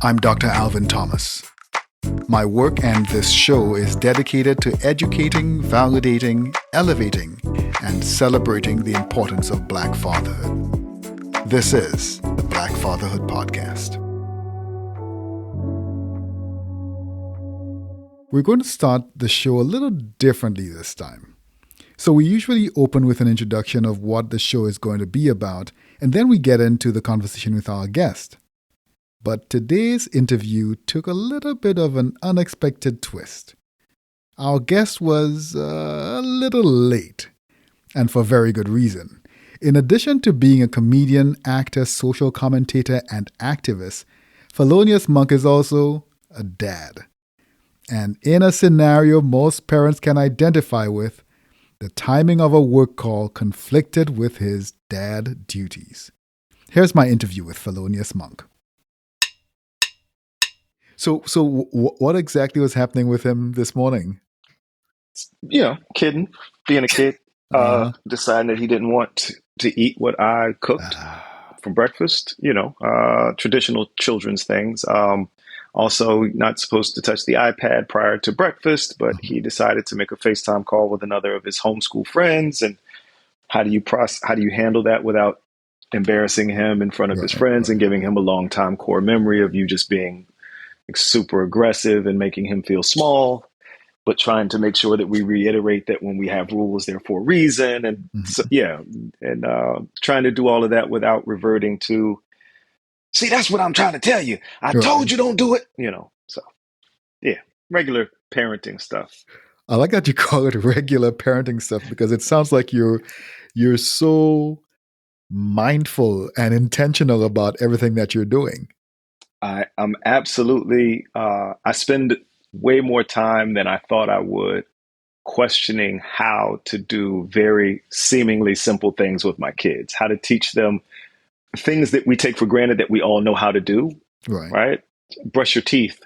I'm Dr. Alvin Thomas. My work and this show is dedicated to educating, validating, elevating, and celebrating the importance of Black fatherhood. This is the Black Fatherhood Podcast. We're going to start the show a little differently this time. So we usually open with an introduction of what the show is going to be about, and then we get into the conversation with our guest. But today's interview took a little bit of an unexpected twist. Our guest was a little late, and for very good reason. In addition to being a comedian, actor, social commentator, and activist, Felonious Munk is also a dad. And in a scenario most parents can identify with, the timing of a work call conflicted with his dad duties. Here's my interview with Felonious Munk. So what exactly was happening with him this morning? Kidding, being a kid, deciding that he didn't want to eat what I cooked for breakfast, traditional children's things. Also, not supposed to touch the iPad prior to breakfast, but he decided to make a FaceTime call with another of his homeschool friends. And how do you handle that without embarrassing him in front of his friends and giving him a long time core memory of you just being super aggressive and making him feel small, but trying to make sure that we reiterate that when we have rules, they're for a reason. And trying to do all of that without reverting to, see, that's what I'm trying to tell you. I told you don't do it, regular parenting stuff. I like that you call it regular parenting stuff because it sounds like you're so mindful and intentional about everything that you're doing. I'm absolutely, I spend way more time than I thought I would questioning how to do very seemingly simple things with my kids, how to teach them things that we take for granted that we all know how to do, right? Brush your teeth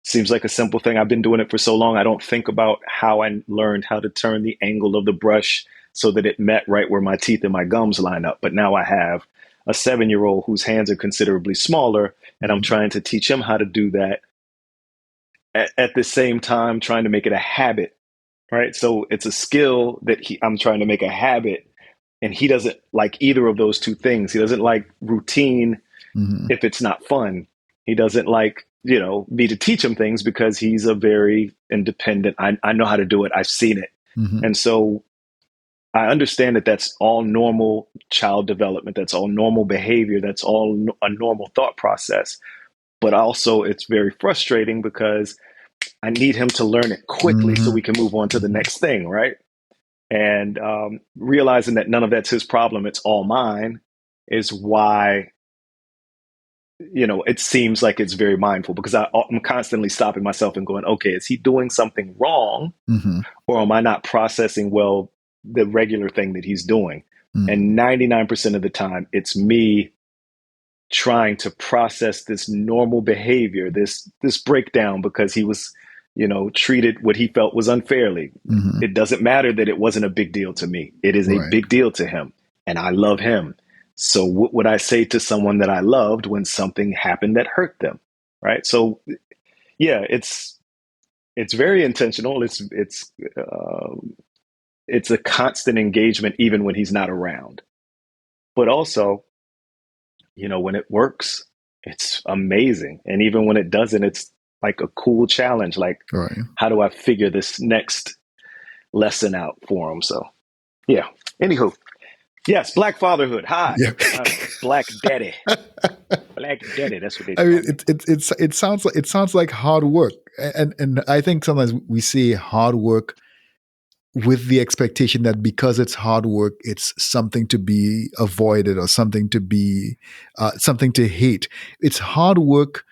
seems like a simple thing. I've been doing it for so long. I don't think about how I learned how to turn the angle of the brush so that it met right where my teeth and my gums line up. But now I have a 7-year-old whose hands are considerably smaller, and I'm trying to teach him how to do that at the same time, trying to make it a habit, right? So it's a skill that I'm trying to make a habit, and he doesn't like either of those two things. He doesn't like routine if it's not fun. He doesn't like, me to teach him things because he's a very independent, I know how to do it. I've seen it. And so I understand that that's all normal child development. That's all normal behavior. That's all a normal thought process. But also it's very frustrating because I need him to learn it quickly so we can move on to the next thing, right? And realizing that none of that's his problem, it's all mine, is why, it seems like it's very mindful, because I'm constantly stopping myself and going, okay, is he doing something wrong? Or am I not processing well the regular thing that he's doing? And 99% of the time, it's me trying to process this normal behavior, this breakdown, because he was treated what he felt was unfairly. It doesn't matter that it wasn't a big deal to me. It is a big deal to him, and I love him. So what would I say to someone that I loved when something happened that hurt them? Right. So yeah, it's very intentional. It's a constant engagement, even when he's not around. But also, when it works, it's amazing. And even when it doesn't, it's like a cool challenge. Like, how do I figure this next lesson out for him? So, yeah. Anywho, yes, Black fatherhood. Hi, Black daddy. Black daddy. That's what they. I mean, it sounds like hard work, and I think sometimes we see hard work with the expectation that because it's hard work, it's something to be avoided or something to be something to hate. It's hard work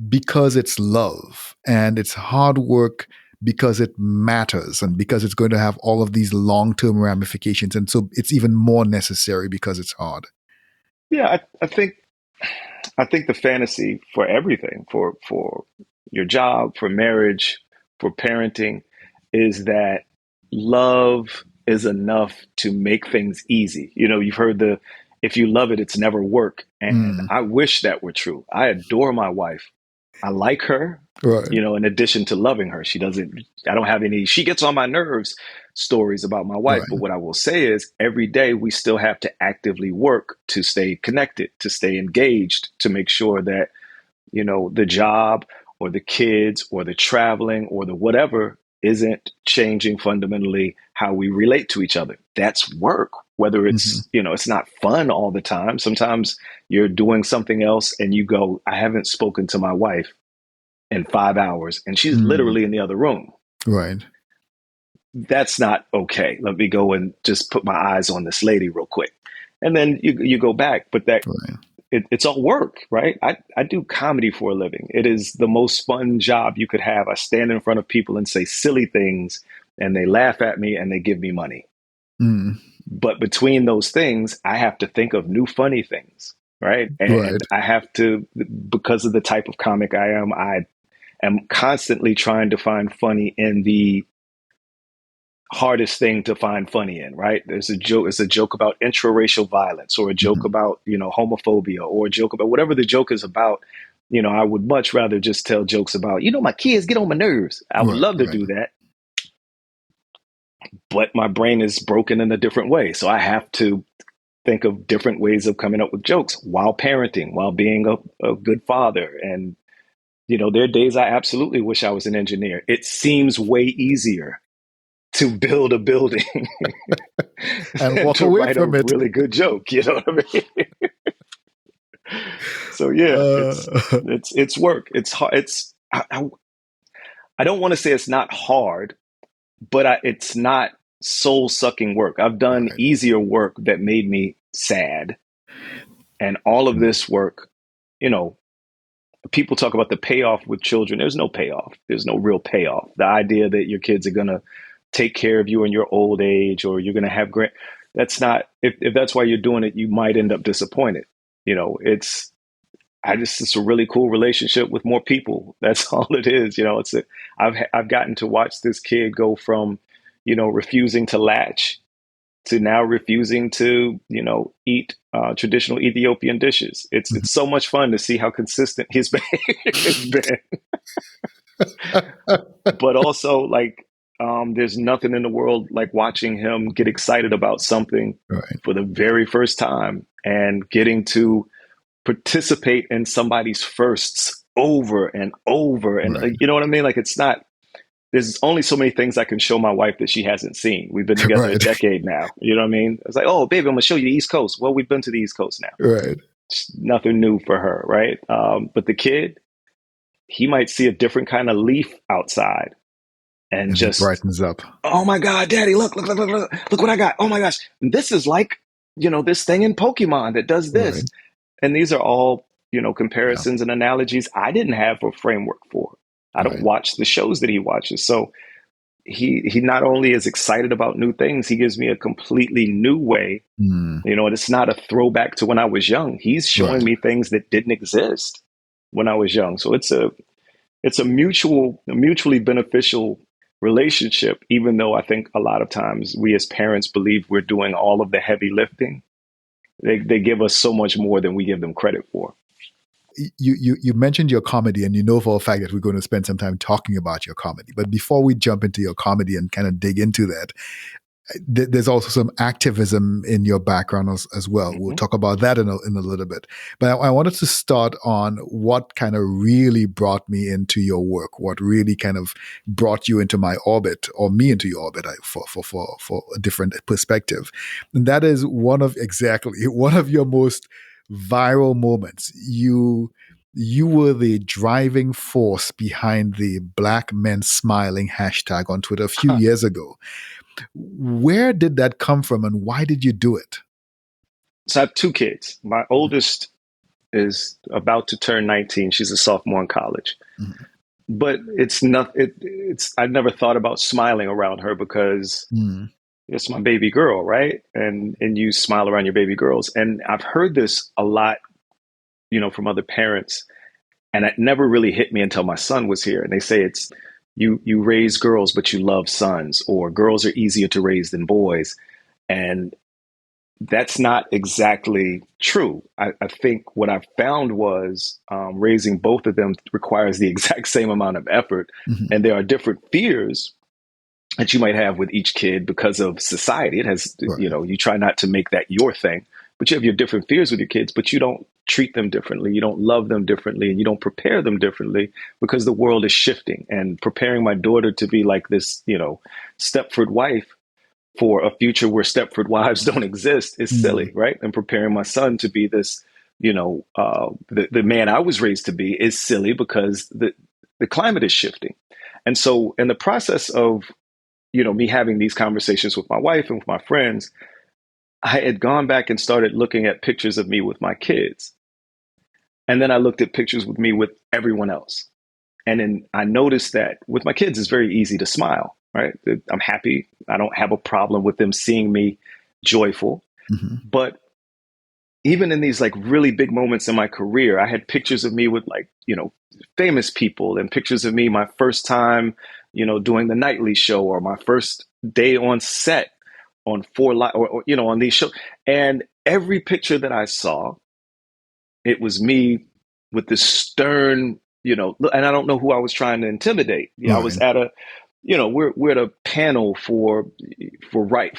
because it's love, and it's hard work because it matters and because it's going to have all of these long-term ramifications. And so it's even more necessary because it's hard. Yeah, I think the fantasy for everything, for your job, for marriage, for parenting, is that love is enough to make things easy. You've heard if you love it, it's never work. And I wish that were true. I adore my wife. I like her, Right. in addition to loving her. I don't have any, she gets on my nerves stories about my wife. But Right. what I will say is every day we still have to actively work to stay connected, to stay engaged, to make sure that, the job or the kids or the traveling or the whatever isn't changing fundamentally how we relate to each other. That's work. Whether Hmm. it's not fun all the time. Sometimes you're doing something else and you go, I haven't spoken to my wife in 5 hours and she's Mm. literally in the other room. Right. That's not okay. Let me go and just put my eyes on this lady real quick. And then you go back, but Right. it's all work, right? I do comedy for a living. It is the most fun job you could have. I stand in front of people and say silly things and they laugh at me and they give me money. Mm. But between those things, I have to think of new funny things, right? Right. And I have to, because of the type of comic I am constantly trying to find funny in the hardest thing to find funny in, right? There's a joke, it's a joke about intraracial violence or a joke Hmm. about, homophobia or a joke about whatever the joke is about. I would much rather just tell jokes about, my kids get on my nerves. I would Right. love to Right. do that, but my brain is broken in a different way. So I have to think of different ways of coming up with jokes while parenting, while being a good father. And, there are days I absolutely wish I was an engineer. It seems way easier to build a building And and walk to away write a from it. really good joke. You know what I mean? So yeah, Uh, it's work. It's hard. I don't want to say it's not hard, but it's not soul sucking work. I've done right. easier work that made me sad, and all of Mm. this work, you know, people talk about the payoff with children. There's no payoff. There's no real payoff. The idea that your kids are gonna take care of you in your old age or you're gonna have great, that's not, if that's why you're doing it, you might end up disappointed. It's it's a really cool relationship with more people. That's all it is. I've gotten to watch this kid go from, refusing to latch to now refusing to, eat traditional Ethiopian dishes. It's so much fun to see how consistent his behavior has been. But also, like, there's nothing in the world like watching him get excited about something Right. for the very first time and getting to participate in somebody's firsts over and over. And Right. you know what I mean? Like, it's not, there's only so many things I can show my wife that she hasn't seen. We've been together a Right. decade now. You know what I mean? It's like, oh, baby, I'm going to show you the East Coast. Well, we've been to the East Coast now. Right. It's nothing new for her, right? But the kid, he might see a different kind of leaf outside and And he just, brightens up. oh my God, daddy, look what I got. Oh my gosh. This is like, this thing in Pokemon that does Right. this. And these are all, Yeah. comparisons and analogies I didn't have a framework for. I don't Right. watch the shows that he watches. So he not only is excited about new things, he gives me a completely new way. Mm. And it's not a throwback to when I was young. He's showing Right. me things that didn't exist when I was young. So it's a mutually beneficial relationship, even though I think a lot of times we as parents believe we're doing all of the heavy lifting. They give us so much more than we give them credit for. You mentioned your comedy, and you know for a fact that we're going to spend some time talking about your comedy. But before we jump into your comedy and kind of dig into that, there's also some activism in your background as well. We'll Mm-hmm. talk about that in a little bit. But I wanted to start on what kind of really brought me into your work, what really kind of brought you into my orbit or me into your orbit for a different perspective. And that is one of your most viral moments. You were the driving force behind the Black Men Smiling hashtag on Twitter a few years ago. Where did that come from and why did you do it? So I have two kids. My oldest is about to turn 19. She's a sophomore in college. Mm-hmm. But it's not it's I've never thought about smiling around her because Mm. it's my baby girl, right? And you smile around your baby girls. And I've heard this a lot, from other parents, and it never really hit me until my son was here. And they say it's you raise girls but you love sons, or girls are easier to raise than boys. And that's not exactly true. I think what I found was raising both of them requires the exact same amount of effort. Hmm. And there are different fears that you might have with each kid because of society. It has, you Right. know, you try not to make that your thing, but you have your different fears with your kids, but you don't treat them differently. You don't love them differently, and you don't prepare them differently because the world is shifting. And preparing my daughter to be like this, you know, Stepford wife for a future where Stepford wives don't exist is silly, Mm. right? And preparing my son to be this, you know, the man I was raised to be is silly because the climate is shifting. And so, in the process of, you know, me having these conversations with my wife and with my friends, I had gone back and started looking at pictures of me with my kids. And then I looked at pictures with me with everyone else. And then I noticed that with my kids, it's very easy to smile, right? I'm happy. I don't have a problem with them seeing me joyful. Hmm. But even in these like really big moments in my career, I had pictures of me with like, you know, famous people and pictures of me my first time, you know, doing the nightly show or my first day on set on or you know, on these shows. And every picture that I saw, it was me with this stern, you know, and I don't know who I was trying to intimidate. Yeah, I was Right. at a, you know, we're at a panel for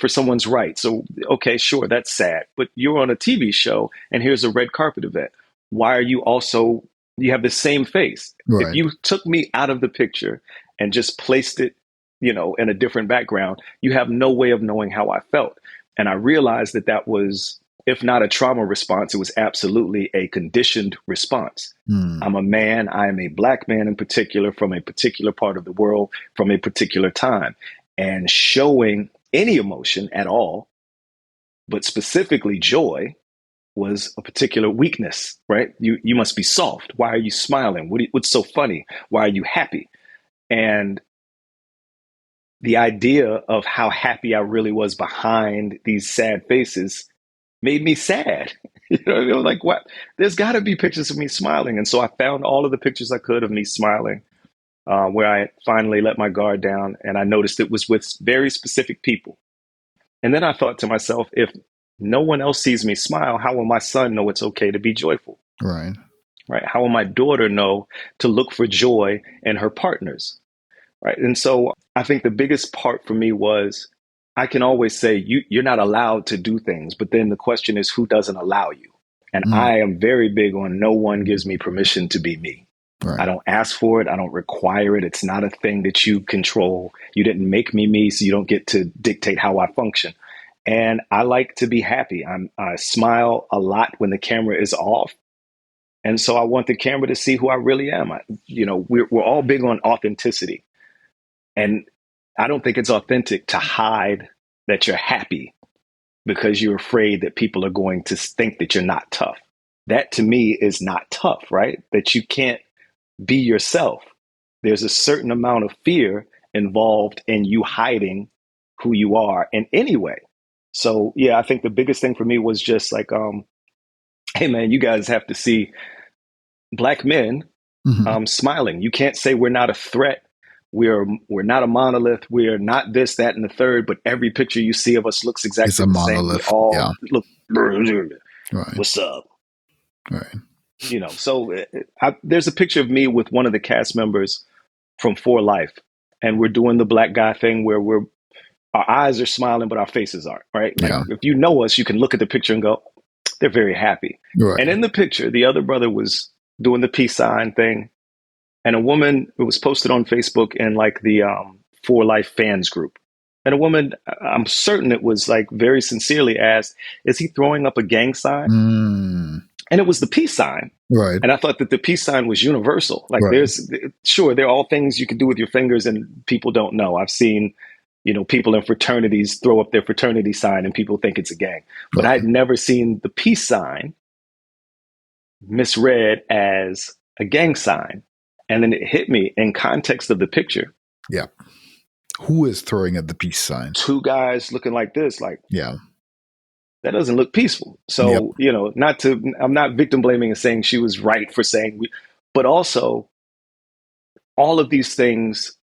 someone's right. So okay, sure, that's sad, but you're on a TV show and here's a red carpet event. Why are you also, you have the same face? If Right. you took me out of the picture and just placed it, you know, in a different background, you have no way of knowing how I felt. And I realized that that was, if not a trauma response, it was absolutely a conditioned response. Mm. I'm a man. I am a black man in particular from a particular part of the world from a particular time. And showing any emotion at all, but specifically joy, was a particular weakness, right? You must be soft. Why are you smiling? What's so funny? Why are you happy? And the idea of how happy I really was behind these sad faces made me sad. You know, it was like, what? There's got to be pictures of me smiling. And so I found all of the pictures I could of me smiling, where I finally let my guard down. And I noticed it was with very specific people. And then I thought to myself, if no one else sees me smile, how will my son know it's okay to be joyful? Right. Right? How will my daughter know to look for joy in her partners? Right. And so I think the biggest part for me was I can always say you're not allowed to do things, but then the question is who doesn't allow you? And Mm. I am very big on no one gives me permission to be me. I Right. don't ask for it. I don't require it. It's not a thing that you control. You didn't make me me, so you don't get to dictate how I function. And I like to be happy. I smile a lot when the camera is off. And so I want the camera to see who I really am. You know, we're all big on authenticity. And I don't think it's authentic to hide that you're happy because you're afraid that people are going to think that you're not tough. That to me is not tough, right? That you can't be yourself. There's a certain amount of fear involved in you hiding who you are in any way. So yeah, I think the biggest thing for me was just like, hey man, you guys have to see black men Hmm. smiling. You can't say we're not a threat. We're not a monolith. We're not this, that, and the third. But every picture you see of us looks It's exactly a the same. We monolith. all Yeah. look. Right. What's up? Right. You know. So there's a picture of me with one of the cast members from For Life, and we're doing the black guy thing where our eyes are smiling, but our faces aren't. Right. Like Yeah. if you know us, you can look at the picture and go, they're very happy. And Right. in the picture, the other brother was doing the peace sign thing. And a woman, it was posted on Facebook in like the For Life fans group. And a woman, I'm certain it was like very sincerely asked, is he throwing up a gang sign? Mm. And it was the peace sign. Right. And I thought that the peace sign was universal. Like Right. sure, there are all things you can do with your fingers and people don't know. I've seen, you know, people in fraternities throw up their fraternity sign and people think it's a gang. But I had Right. never seen the peace sign misread as a gang sign. And then it hit me in context of the picture. Yeah. Who is throwing at the peace sign? Two guys looking like this, like Yeah. that doesn't look peaceful. Yep. So, you know, I'm not victim blaming and saying she was right for saying, but also all of these things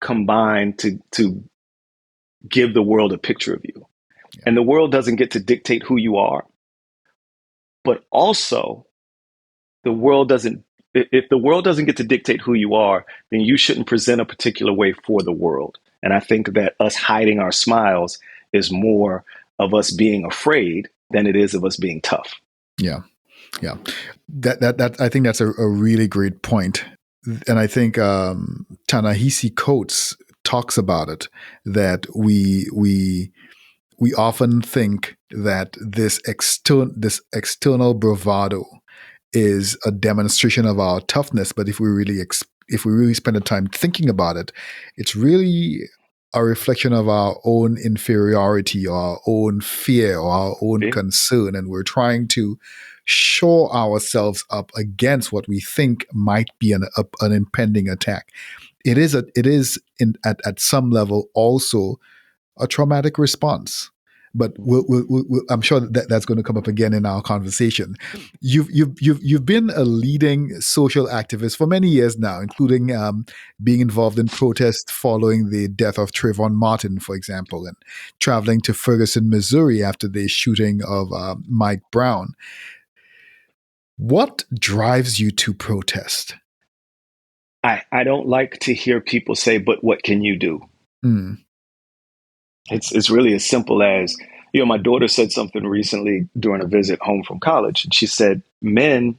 combine to give the world a picture of you. Yeah. And the world doesn't get to dictate who you are, but also the world doesn't, if the world doesn't get to dictate who you are, then you shouldn't present a particular way for the world. And I think that us hiding our smiles is more of us being afraid than it is of us being tough. Yeah. Yeah. That I think that's a really great point. And I think Ta-Nehisi Coates talks about it, that we often think that this external bravado is a demonstration of our toughness, but if we really spend the time thinking about it, it's really a reflection of our own inferiority or our own fear or our own Yeah. concern, and we're trying to shore ourselves up against what we think might be an impending attack. It is at some level also a traumatic response. But I'm sure that that's going to come up again in our conversation. You've been a leading social activist for many years now, including being involved in protests following the death of Trayvon Martin, for example, and traveling to Ferguson, Missouri after the shooting of Mike Brown. What drives you to protest? I don't like to hear people say, but what can you do? Mm. It's really as simple as, my daughter said something recently during a visit home from college. And she said, men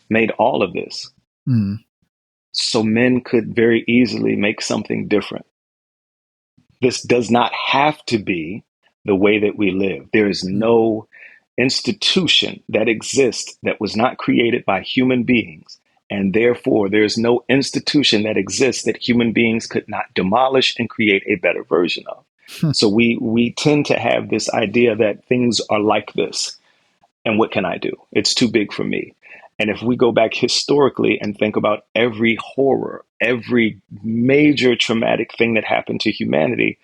made all of this. Mm. So men could very easily make something different. This does not have to be the way that we live. There is no institution that exists that was not created by human beings. And therefore, there's no institution that exists that human beings could not demolish and create a better version of. So we tend to have this idea that things are like this. And what can I do? It's too big for me. And if we go back historically and think about every horror, every major traumatic thing that happened to humanity,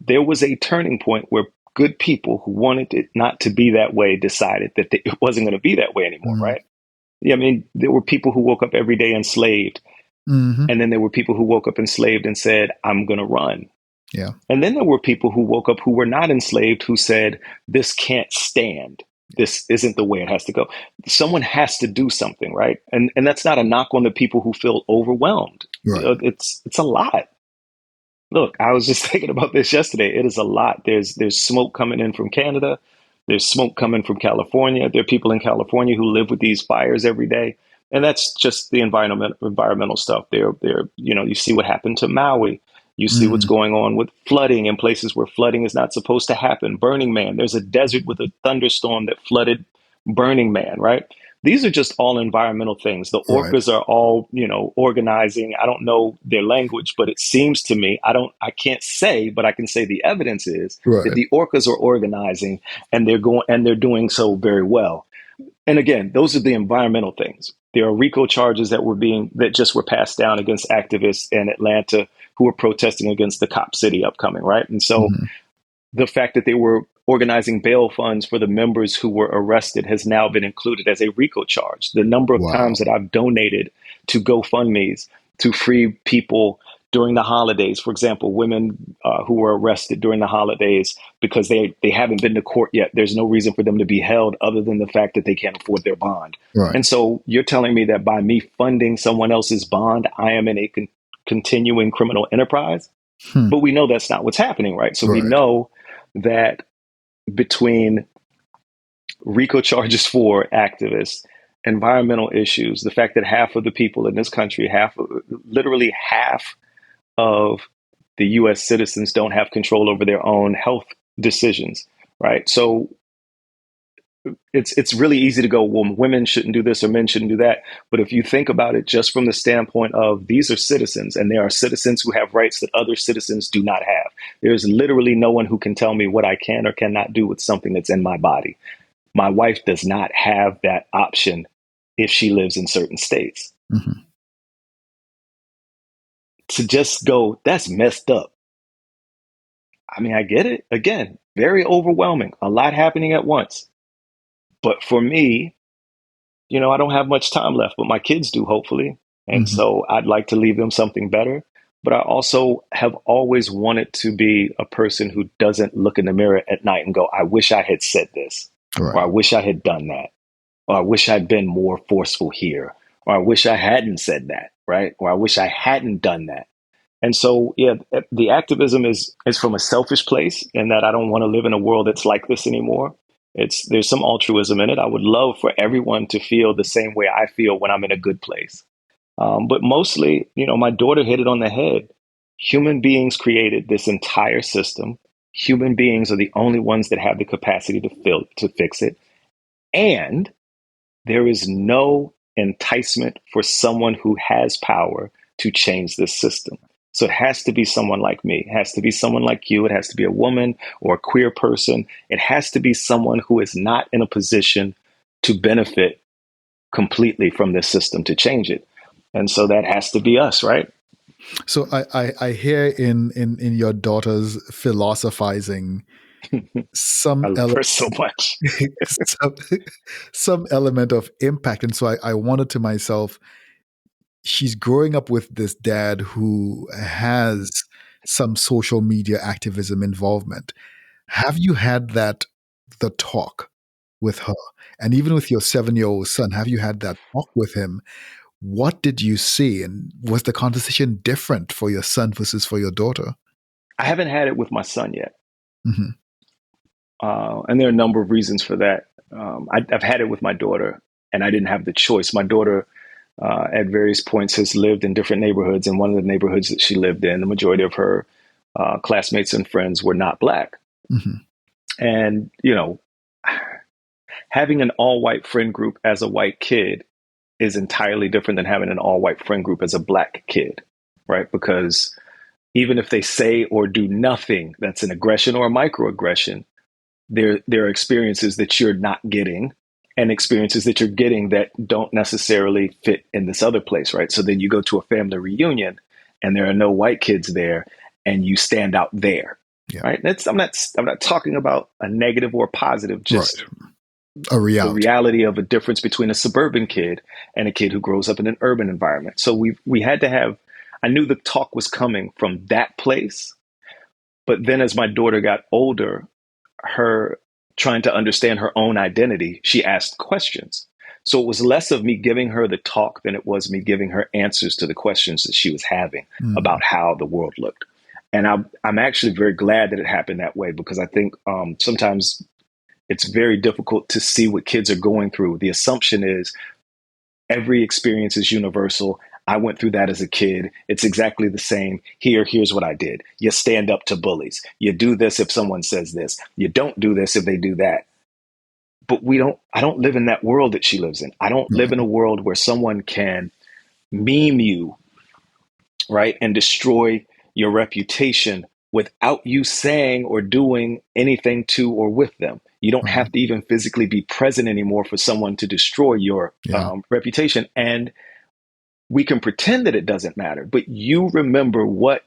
there was a turning point where good people who wanted it not to be that way decided that it wasn't going to be that way anymore, Mm. right? Yeah, I mean, there were people who woke up every day enslaved. Mm-hmm. And then there were people who woke up enslaved and said, I'm going to run. Yeah. And then there were people who woke up who were not enslaved who said, this can't stand. This isn't the way it has to go. Someone has to do something, right? And that's not a knock on the people who feel overwhelmed. Right. It's a lot. Look, I was just thinking about this yesterday. It is a lot. There's smoke coming in from Canada. There's smoke coming from California. There are people in California who live with these fires every day. And that's just the environmental stuff. You see what happened to Maui. You see what's going on with flooding in places where flooding is not supposed to happen. Burning Man, there's a desert with a thunderstorm that flooded Burning Man, right? These are just all environmental things. The Right. orcas are all, organizing. I don't know their language, but it seems to me, I can't say, but I can say the evidence is that Right. the orcas are organizing and they're doing so very well. And again, those are the environmental things. There are RICO charges that just were passed down against activists in Atlanta who were protesting against the cop city upcoming, right? And so the fact that they were organizing bail funds for the members who were arrested has now been included as a RICO charge. The number of Wow. times that I've donated to GoFundMe's to free people during the holidays, for example, women who were arrested during the holidays because they haven't been to court yet. There's no reason for them to be held other than the fact that they can't afford their bond. Right. And so you're telling me that by me funding someone else's bond, I am in a continuing criminal enterprise? But we know that's not what's happening, right? So we know that between RICO charges for activists, environmental issues, the fact that half of the people in this country, literally half of the US citizens don't have control over their own health decisions, right? So it's really easy to go, well, women shouldn't do this or men shouldn't do that. But if you think about it just from the standpoint of these are citizens and there are citizens who have rights that other citizens do not have. There's literally no one who can tell me what I can or cannot do with something that's in my body. My wife does not have that option if she lives in certain states. To just go, that's messed up. I mean, I get it. Again, very overwhelming, a lot happening at once. But for me, I don't have much time left, but my kids do, hopefully. And so I'd like to leave them something better. but I also have always wanted to be a person who doesn't look in the mirror at night and go, I wish I had said this, or I Right. wish I had done that, or I wish I'd been more forceful here, or I wish I hadn't said that, right? Or I wish I hadn't done that. And so, yeah, the activism is from a selfish place in that I don't want to live in a world that's like this anymore. There's some altruism in it. I would love for everyone to feel the same way I feel when I'm in a good place. But mostly, my daughter hit it on the head. Human beings created this entire system. Human beings are the only ones that have the capacity to fix it. And there is no enticement for someone who has power to change this system. So it has to be someone like me. It has to be someone like you. It has to be a woman or a queer person. It has to be someone who is not in a position to benefit completely from this system to change it. And so that has to be us, right? So I hear in your daughter's philosophizing I some love her so much. some, some element of impact. And so I wanted to myself, she's growing up with this dad who has some social media activism involvement. Have you had the talk with her? And even with your 7-year-old son, have you had that talk with him? What did you see? And was the conversation different for your son versus for your daughter? I haven't had it with my son yet. Mm-hmm. And there are a number of reasons for that. I've had it with my daughter, and I didn't have the choice. My daughter, at various points, has lived in different neighborhoods. And one of the neighborhoods that she lived in, the majority of her classmates and friends were not Black. Mm-hmm. And, having an all white friend group as a white kid is entirely different than having an all white friend group as a Black kid, right? Because even if they say or do nothing that's an aggression or a microaggression, there are experiences that you're not getting and experiences that you're getting that don't necessarily fit in this other place, right? So then you go to a family reunion and there are no white kids there and you stand out there, Yeah. right? I'm not talking about a negative or a positive, just Right. A reality. the reality of a difference between a suburban kid and a kid who grows up in an urban environment. So we had to have, I knew the talk was coming from that place. But then as my daughter got older, her trying to understand her own identity, she asked questions. So it was less of me giving her the talk than it was me giving her answers to the questions that she was having about how the world looked. And I'm actually very glad that it happened that way, because I think sometimes it's very difficult to see what kids are going through. The assumption is every experience is universal. I went through that as a kid. It's exactly the same. Here's what I did. You stand up to bullies. You do this if someone says this. You don't do this if they do that. But I don't live in that world that she lives in. I don't live in a world where someone can meme you, right, and destroy your reputation without you saying or doing anything to or with them. You don't have to even physically be present anymore for someone to destroy your reputation. And we can pretend that it doesn't matter, but you remember what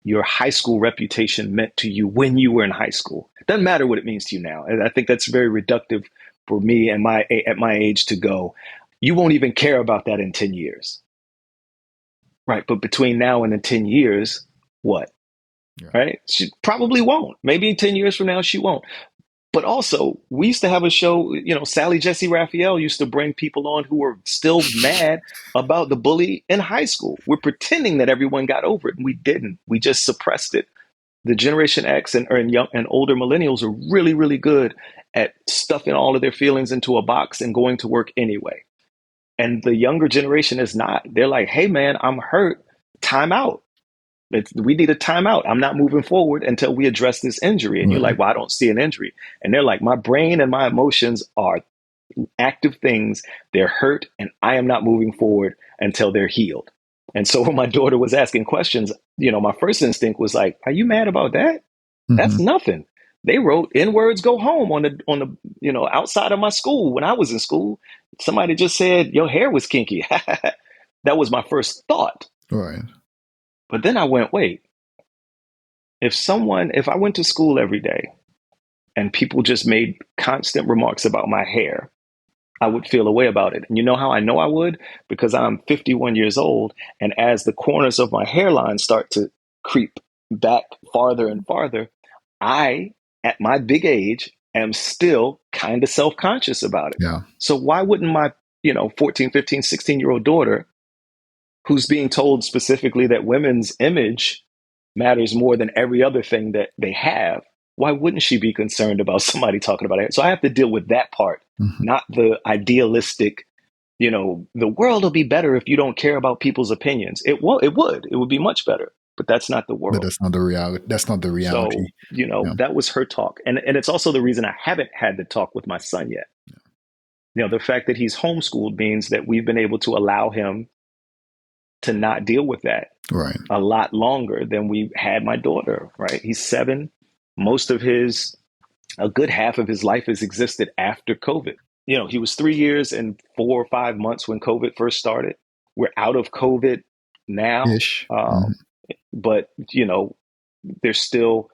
your high school reputation meant to you when you were in high school. It doesn't matter what it means to you now. And I think that's very reductive for me and at my age to go, you won't even care about that in 10 years. Right. But between now and in 10 years, what? Yeah. Right. She probably won't. Maybe 10 years from now, she won't. But also, we used to have a show, Sally Jesse Raphael used to bring people on who were still mad about the bully in high school. We're pretending that everyone got over it, and we didn't. We just suppressed it. The Generation X and young and older millennials are really, really good at stuffing all of their feelings into a box and going to work anyway. And the younger generation is not. They're like, hey, man, I'm hurt. Time out. We need a timeout. I'm not moving forward until we address this injury. And you're like, well, I don't see an injury. And they're like, my brain and my emotions are active things. They're hurt, and I am not moving forward until they're healed. And so when my daughter was asking questions, my first instinct was like, are you mad about that? Mm-hmm. That's nothing. They wrote N-words go home on the outside of my school when I was in school. Somebody just said your hair was kinky. That was my first thought. Right. But then I went, wait, if I went to school every day and people just made constant remarks about my hair, I would feel a way about it. And you know how I know I would? Because I'm 51 years old. And as the corners of my hairline start to creep back farther and farther, I, at my big age, am still kind of self conscious about it. Yeah. So why wouldn't my, 14, 15, 16-year-old daughter, who's being told specifically that women's image matters more than every other thing that they have, why wouldn't she be concerned about somebody talking about it? So I have to deal with that part, Hmm. not the idealistic, the world will be better if you don't care about people's opinions. It would be much better, but that's not the But world. that's not the reality. That's not the reality. So, Yeah. that was her talk. And it's also the reason I haven't had the talk with my son yet. The fact that he's homeschooled means that we've been able to allow him to not deal with that Right. a lot longer than we had my daughter, right? He's 7. A good half of his life has existed after COVID. He was 3 years and 4 or 5 months when COVID first started. We're out of COVID now. Ish. Hmm. But, there's still,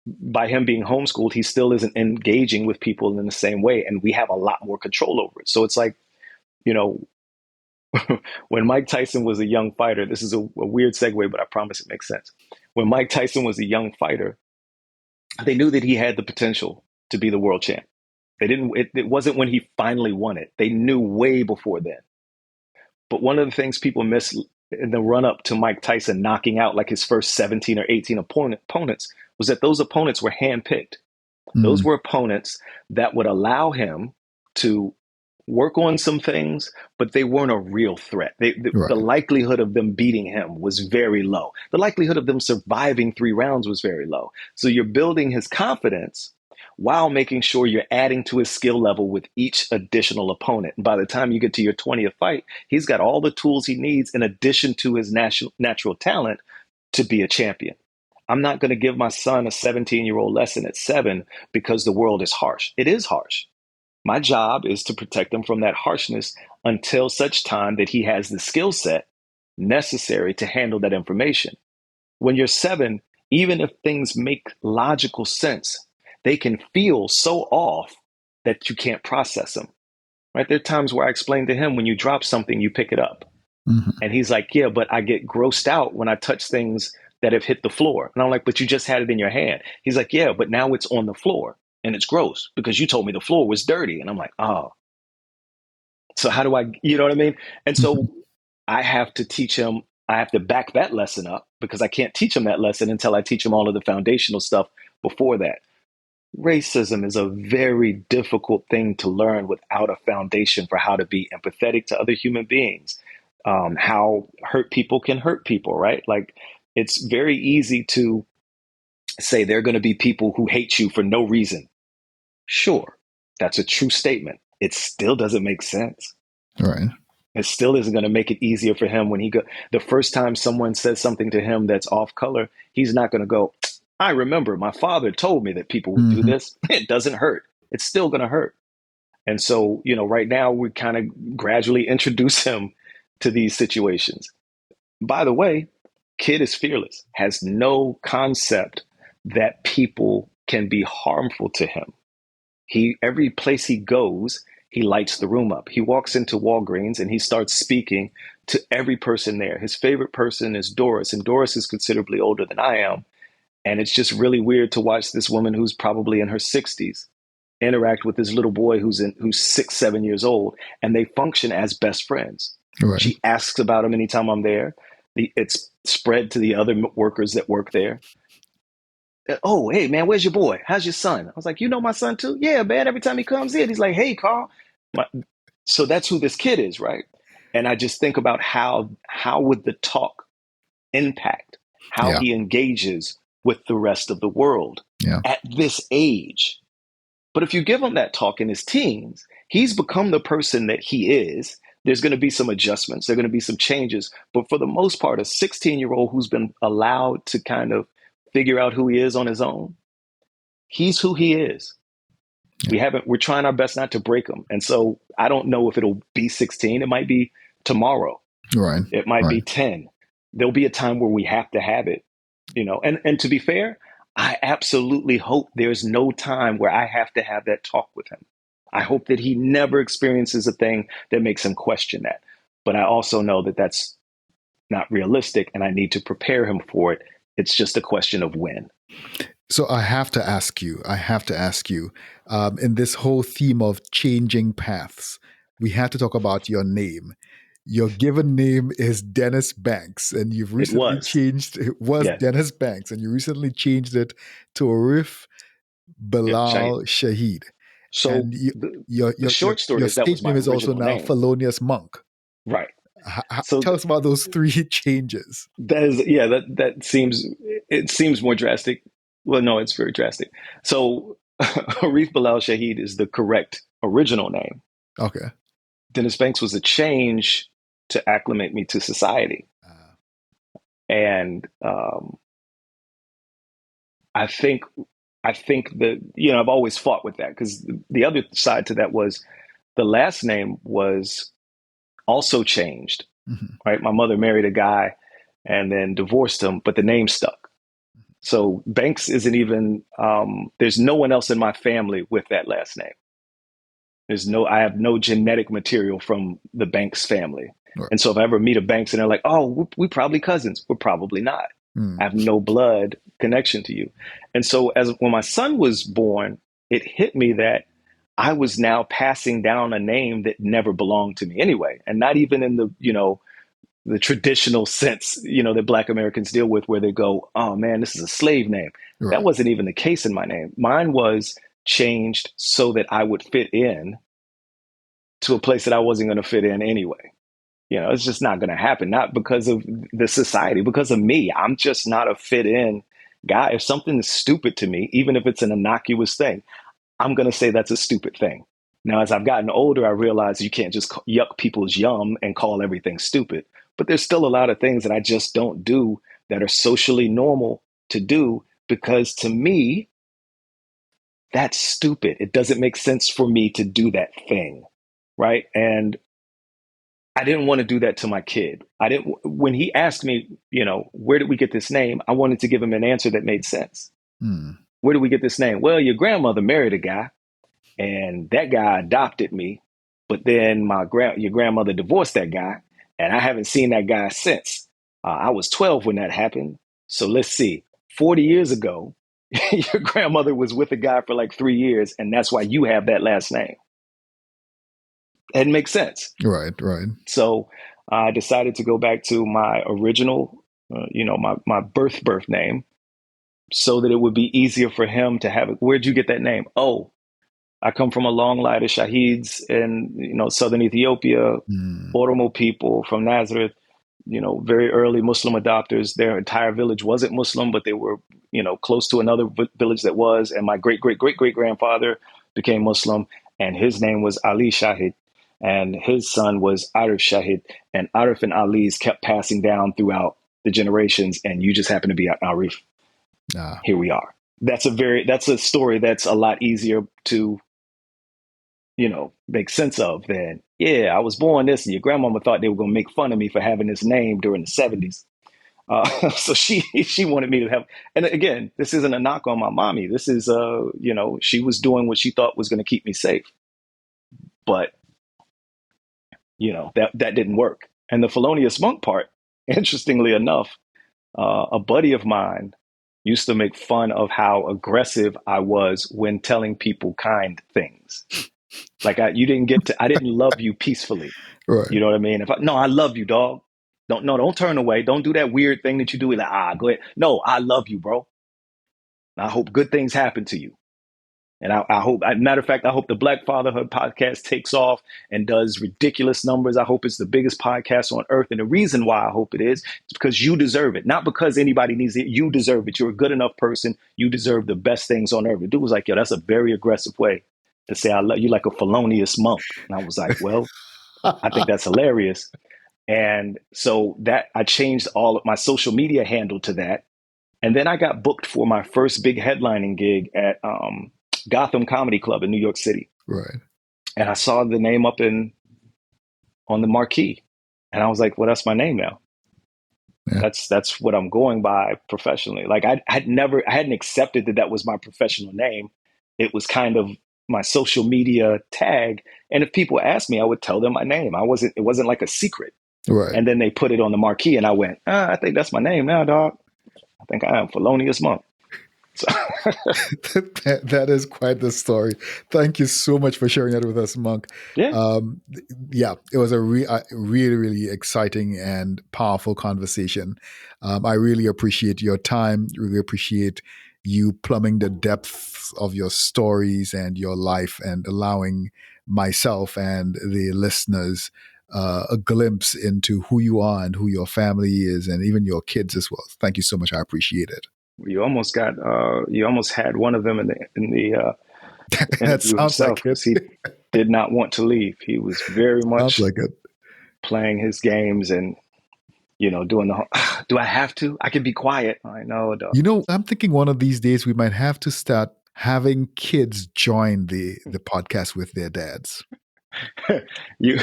by him being homeschooled, he still isn't engaging with people in the same way. And we have a lot more control over it. So it's like, you know, when Mike Tyson was a young fighter, this is a weird segue, but I promise it makes sense. When Mike Tyson was a young fighter, they knew that he had the potential to be the world champ. They didn't. It wasn't when he finally won it. They knew way before then. But one of the things people miss in the run up to Mike Tyson knocking out like his first 17 or 18 opponents was that those opponents were handpicked. Those Mm. were opponents that would allow him to work on some things, but they weren't a real threat. The Right. likelihood of them beating him was very low. The likelihood of them surviving 3 rounds was very low. So you're building his confidence while making sure you're adding to his skill level with each additional opponent. And by the time you get to your 20th fight, he's got all the tools he needs in addition to his natural talent to be a champion. I'm not going to give my son a 17-year-old lesson at 7 because the world is harsh. It is harsh. My job is to protect him from that harshness until such time that he has the skill set necessary to handle that information. When you're 7, even if things make logical sense, they can feel so off that you can't process them. Right? There are times where I explain to him, when you drop something, you pick it up. Hmm. And he's like, yeah, but I get grossed out when I touch things that have hit the floor. And I'm like, but you just had it in your hand. He's like, yeah, but now it's on the floor and it's gross because you told me the floor was dirty. And I'm like, oh, so how do I, you know what I mean? And Hmm. so I have to teach him, I have to back that lesson up because I can't teach him that lesson until I teach him all of the foundational stuff before that. Racism is a very difficult thing to learn without a foundation for how to be empathetic to other human beings. How hurt people can hurt people, right? Like, it's very easy to say there are going to be people who hate you for no reason. Sure, that's a true statement. It still doesn't make sense. Right. It still isn't going to make it easier for him when the first time someone says something to him that's off color, he's not going to go, I remember my father told me that people would do Hmm. this. It doesn't hurt. It's still going to hurt. And so, right now we kind of gradually introduce him to these situations. By the way, kid is fearless, has no concept that people can be harmful to him. Every place he goes, he lights the room up. He walks into Walgreens and he starts speaking to every person there. His favorite person is Doris, and Doris is considerably older than I am. And it's just really weird to watch this woman who's probably in her 60s interact with this little boy who's 6, 7 years old, and they function as best friends. Right. She asks about him anytime I'm there. It's spread to the other workers that work there. Oh, hey, man, where's your boy? How's your son? I was like, you know my son too? Yeah, man. Every time he comes in, he's like, hey, Carl. My, so that's who this kid is, right? And I just think about how would the talk impact how Yeah. he engages with the rest of the world Yeah. at this age. But if you give him that talk in his teens, he's become the person that he is. There's going to be some adjustments. There are going to be some changes. But for the most part, a 16-year-old who's been allowed to kind of figure out who he is on his own, he's who he is. Yeah. We're trying our best not to break him. And so I don't know if it'll be 16. It might be tomorrow. Right. It might Right. be 10. There'll be a time where we have to have it, and to be fair, I absolutely hope there's no time where I have to have that talk with him. I hope that he never experiences a thing that makes him question that. But I also know that that's not realistic and I need to prepare him for it. It's just a question of when. So I have to ask you, in this whole theme of changing paths, we had to talk about your name. Your given name is Dennis Banks, and you've It recently was. changed, it was Yeah. Dennis Banks, and you recently changed it to Arif Yeah. Shahid. Bilal Shahid. So And you, the short story your is that stage was my name is also original now name. Felonious Munk. Right. So Tell us about those three changes. that is, yeah, that seems, it seems more drastic. Well, no, it's very drastic. So Arif Bilal Shahid is the correct original name. Okay. Dennis Banks was a change to acclimate me to society. And I think that, I've always fought with that because the other side to that was the last name was also changed, Mhm. right? My mother married a guy and then divorced him, but the name stuck. So Banks isn't even, there's no one else in my family with that last name. I have no genetic material from the Banks family. Right. And so if I ever meet a Banks and they're like, oh, we probably cousins, we're probably not. I have no blood connection to you. And so when my son was born, it hit me that I was now passing down a name that never belonged to me anyway. And not even in the traditional sense, that Black Americans deal with where they go, oh man, this is a slave name. That Right. wasn't even the case in my name. Mine was changed so that I would fit in to a place that I wasn't going to fit in anyway. It's just not going to happen. Not because of the society, because of me. I'm just not a fit in guy. If something is stupid to me, even if it's an innocuous thing, I'm going to say that's a stupid thing. Now, as I've gotten older, I realize you can't just yuck people's yum and call everything stupid. But there's still a lot of things that I just don't do that are socially normal to do because to me, that's stupid. It doesn't make sense for me to do that thing. Right. And I didn't want to do that to my kid. When he asked me, where did we get this name? I wanted to give him an answer that made sense. Where did we get this name? Well, your grandmother married a guy and that guy adopted me. But then your grandmother divorced that guy and I haven't seen that guy since. I was 12 when that happened. So let's see, 40 years ago, your grandmother was with a guy for like 3 years and that's why you have that last name. It makes sense. Right. So I decided to go back to my original, my birth name so that it would be easier for him to have it. Where'd you get that name? Oh, I come from a long line of Shahids in, southern Ethiopia, Oromo people from Nazareth, very early Muslim adopters. Their entire village wasn't Muslim, but they were, close to another village that was. And my great, great, great, great grandfather became Muslim and his name was Ali Shahid. And his son was Arif Shahid. And Arif and Ali's kept passing down throughout the generations. And you just happen to be Arif. Here we are. That's a story that's a lot easier to, make sense of than, yeah, I was born this and your grandmama thought they were going to make fun of me for having this name during the 70s. So she wanted me to have, and again, this isn't a knock on my mommy. This is, she was doing what she thought was going to keep me safe. But that didn't work. And the Felonious Monk part, interestingly enough, a buddy of mine used to make fun of how aggressive I was when telling people kind things. Like I didn't love you peacefully. Right. You know what I mean? No, I love you, dog. Don't turn away. Don't do that weird thing that you do. Like, go ahead. No, I love you, bro. I hope good things happen to you. And I hope, matter of fact, I hope the Black Fatherhood podcast takes off and does ridiculous numbers. I hope it's the biggest podcast on earth. And the reason why I hope it is because you deserve it. Not because anybody needs it. You deserve it. You're a good enough person. You deserve the best things on earth. The dude was like, yo, that's a very aggressive way to say I love you, like a felonious monk. And I was like, well, I think that's hilarious. And so that I changed all of my social media handle to that. And then I got booked for my first big headlining gig at Gotham Comedy Club in New York City. Right. And I saw the name up on the marquee. And I was like, well, that's my name now. Yeah. That's what I'm going by professionally. Like I hadn't accepted that was my professional name. It was kind of my social media tag. And if people asked me, I would tell them my name. It wasn't like a secret. Right. And then they put it on the marquee and I went, I think that's my name now, dog. I think I am Felonious Munk. So That is quite the story. Thank you so much for sharing that with us, Monk. yeah, Um, yeah, it was a really, really exciting and powerful conversation. I really appreciate your time. Really appreciate you plumbing the depths of your stories and your life and allowing myself and the listeners a glimpse into who you are and who your family is and even your kids as well. Thank you so much. I appreciate it. you almost had one of them in the That interview sounds himself like it. because he did not want to leave. He was very Sounds much like it. playing his games and doing the whole, do I have to? I can be quiet. I know, dog. I'm thinking one of these days we might have to start having kids join the podcast with their dads. you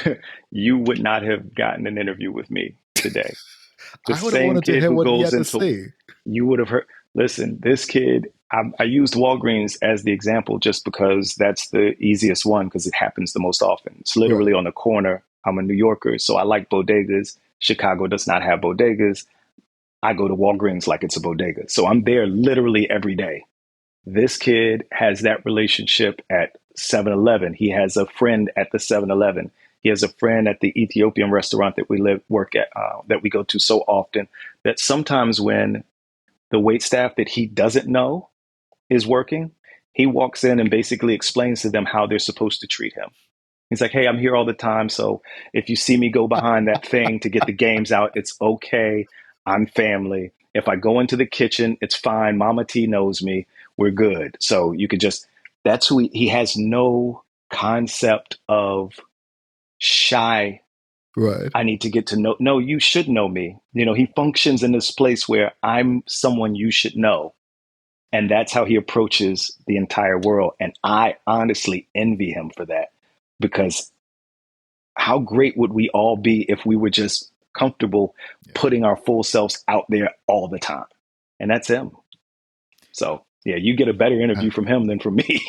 you would not have gotten an interview with me today. The I would have same wanted to kid hear who what he goes had to into say. you would have heard. Listen, this kid. I used Walgreens as the example just because that's the easiest one because it happens the most often. It's literally Right. on the corner. I'm a New Yorker, so I like bodegas. Chicago does not have bodegas. I go to Walgreens like it's a bodega. So I'm there literally every day. This kid has that relationship at 7-Eleven. He has a friend at the 7-Eleven. He has a friend at the Ethiopian restaurant that work at, that we go to so often that sometimes when the wait staff that he doesn't know is working, he walks in and basically explains to them how they're supposed to treat him. He's like, hey, I'm here all the time. So if you see me go behind that thing to get the games out, it's okay. I'm family. If I go into the kitchen, it's fine. Mama T knows me. We're good. So you could just, that's who he has no concept of shy. Right. I need to get to know. No, you should know me. He functions in this place where I'm someone you should know. And that's how he approaches the entire world. And I honestly envy him for that because how great would we all be if we were just comfortable Yeah. putting our full selves out there all the time? And that's him. So, yeah, you get a better interview from him than from me.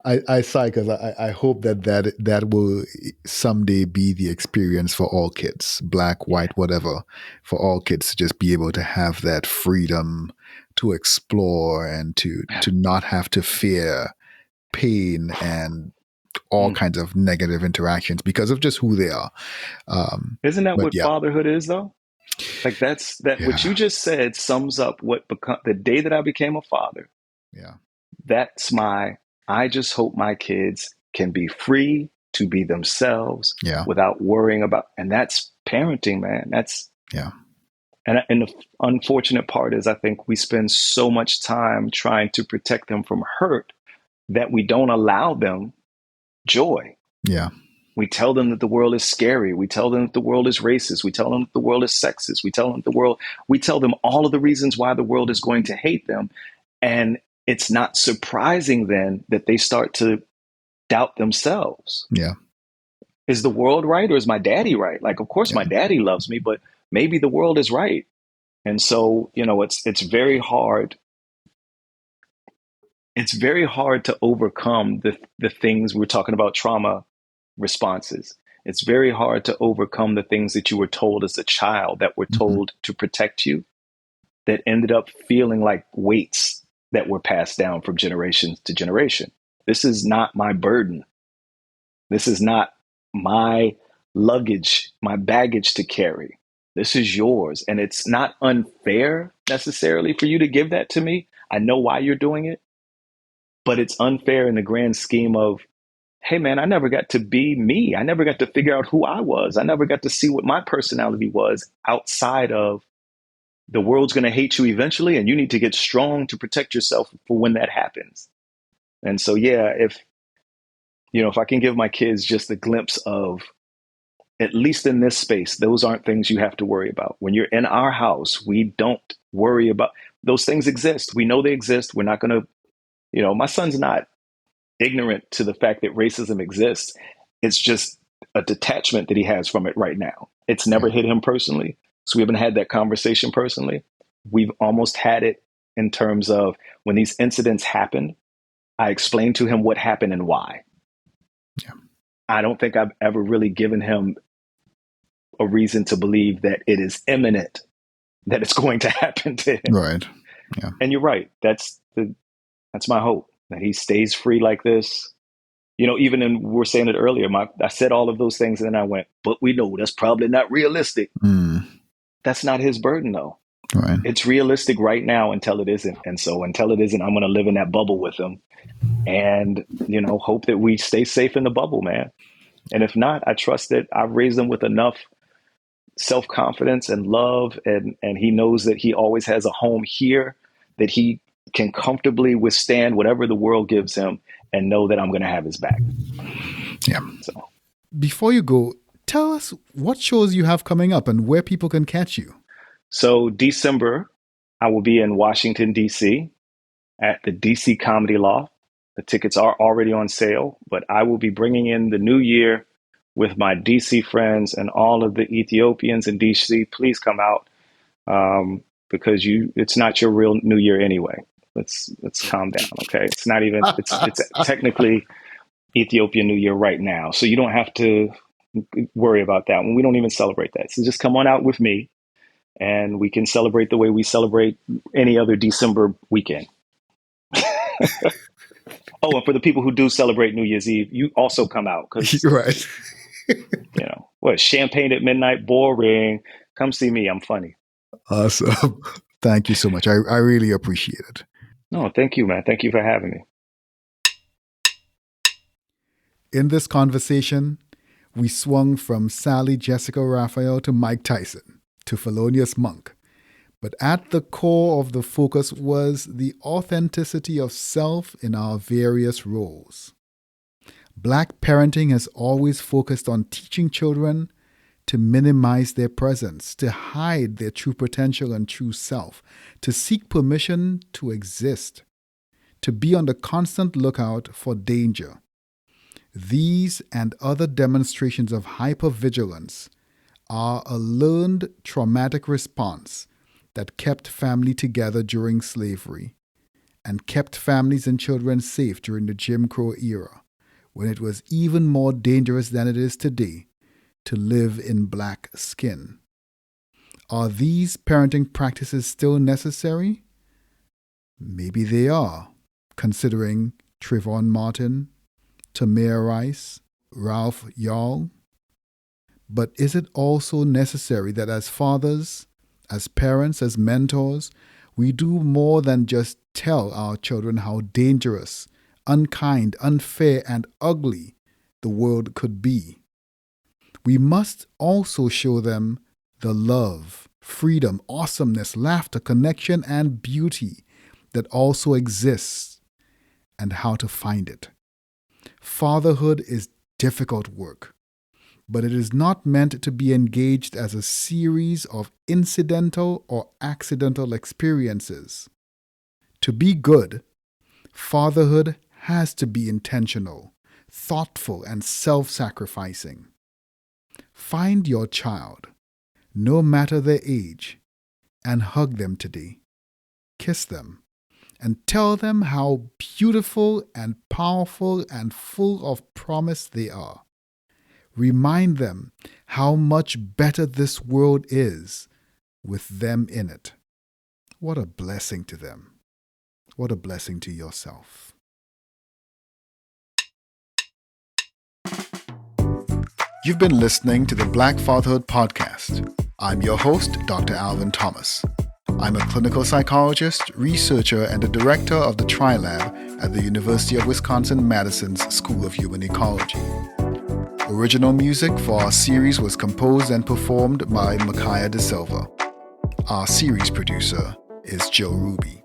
I sigh because I hope that will someday be the experience for all kids, black, Yeah. white, whatever, for all kids to just be able to have that freedom to explore and to not have to fear pain and all Mm. kinds of negative interactions because of just who they are. Isn't that But what yeah, fatherhood is, though? Like what you yeah, just said sums up the day that I became a father. yeah, That's I just hope my kids can be free to be themselves yeah, without worrying about, and that's parenting, man. yeah, And the unfortunate part is I think we spend so much time trying to protect them from hurt that we don't allow them joy. yeah, We tell them that the world is scary. We tell them that the world is racist. We tell them that the world is sexist. We tell them all of the reasons why the world is going to hate them. And it's not surprising then that they start to doubt themselves. yeah, Is the world right or is my daddy right? Like, of course, my yeah, daddy loves me, but maybe the world is right. And so, it's very hard. It's very hard to overcome the things we're talking about, trauma responses. It's very hard to overcome the things that you were told as a child that were hmm, told to protect you that ended up feeling like weights that were passed down from generation to generation. This is not my burden. This is not my luggage, my baggage to carry. This is yours. And it's not unfair necessarily for you to give that to me. I know why you're doing it, but it's unfair in the grand scheme of, hey, man, I never got to be me. I never got to figure out who I was. I never got to see what my personality was outside of the world's going to hate you eventually. And you need to get strong to protect yourself for when that happens. And so, yeah, if I can give my kids just a glimpse of, at least in this space, those aren't things you have to worry about. When you're in our house, we don't worry about those things exist. We know they exist. We're not going to, my son's not ignorant to the fact that racism exists. It's just a detachment that he has from it right now. It's never yeah, hit him personally. So we haven't had that conversation personally. We've almost had it in terms of when these incidents happened, I explained to him what happened and why. Yeah. I don't think I've ever really given him a reason to believe that it is imminent that it's going to happen to him. Right. Yeah. And you're right. That's my hope, that he stays free like this. Even we were saying it earlier, I said all of those things and then I went, but we know that's probably not realistic. That's not his burden though. Right. It's realistic right now until it isn't. And so until it isn't, I'm going to live in that bubble with him and, hope that we stay safe in the bubble, man. And if not, I trust that I've raised him with enough self-confidence and love. And he knows that he always has a home here, that he can comfortably withstand whatever the world gives him and know that I'm going to have his back. Yeah. So before you go, tell us what shows you have coming up and where people can catch you. So December, I will be in Washington, D.C. at the D.C. Comedy Loft. The tickets are already on sale, but I will be bringing in the new year with my D.C. friends and all of the Ethiopians in D.C. Please come out because it's not your real new year anyway. Let's calm down, okay? It's not even, it's technically Ethiopian New Year right now. So you don't have to worry about that one. We don't even celebrate that. So just come on out with me and we can celebrate the way we celebrate any other December weekend. Oh, and for the people who do celebrate New Year's Eve, you also come out because, right. Champagne at midnight, boring. Come see me. I'm funny. Awesome. Thank you so much. I really appreciate it. No, thank you, man. Thank you for having me. In this conversation, we swung from Sally Jessica Raphael to Mike Tyson to Felonious Munk. But at the core of the focus was the authenticity of self in our various roles. Black parenting has always focused on teaching children to minimize their presence, to hide their true potential and true self, to seek permission to exist, to be on the constant lookout for danger. These and other demonstrations of hypervigilance are a learned traumatic response that kept family together during slavery and kept families and children safe during the Jim Crow era, when it was even more dangerous than it is today to live in black skin. Are these parenting practices still necessary? Maybe they are, considering Trayvon Martin, Tamir Rice, Ralph Yarl. But is it also necessary that as fathers, as parents, as mentors, we do more than just tell our children how dangerous, unkind, unfair, and ugly the world could be? We must also show them the love, freedom, awesomeness, laughter, connection, and beauty that also exists, and how to find it. Fatherhood is difficult work, but it is not meant to be engaged as a series of incidental or accidental experiences. To be good, fatherhood has to be intentional, thoughtful, and self-sacrificing. Find your child, no matter their age, and hug them today. Kiss them, and tell them how beautiful and powerful and full of promise they are. Remind them how much better this world is with them in it. What a blessing to them. What a blessing to yourself. You've been listening to the Black Fatherhood Podcast. I'm your host, Dr. Alvin Thomas. I'm a clinical psychologist, researcher, and the director of the TriLab at the University of Wisconsin-Madison's School of Human Ecology. Original music for our series was composed and performed by Micaiah De Silva. Our series producer is Joe Ruby.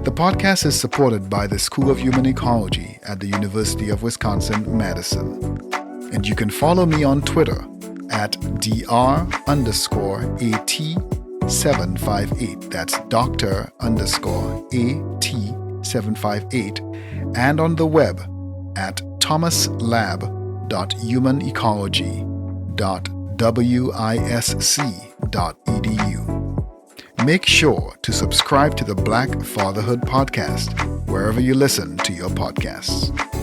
The podcast is supported by the School of Human Ecology at the University of Wisconsin-Madison. And you can follow me on Twitter at Dr_AT758. That's Dr_AT758. And on the web at thomaslab.humanecology.wisc.edu. make sure to subscribe to the Black Fatherhood Podcast, wherever you listen to your podcasts.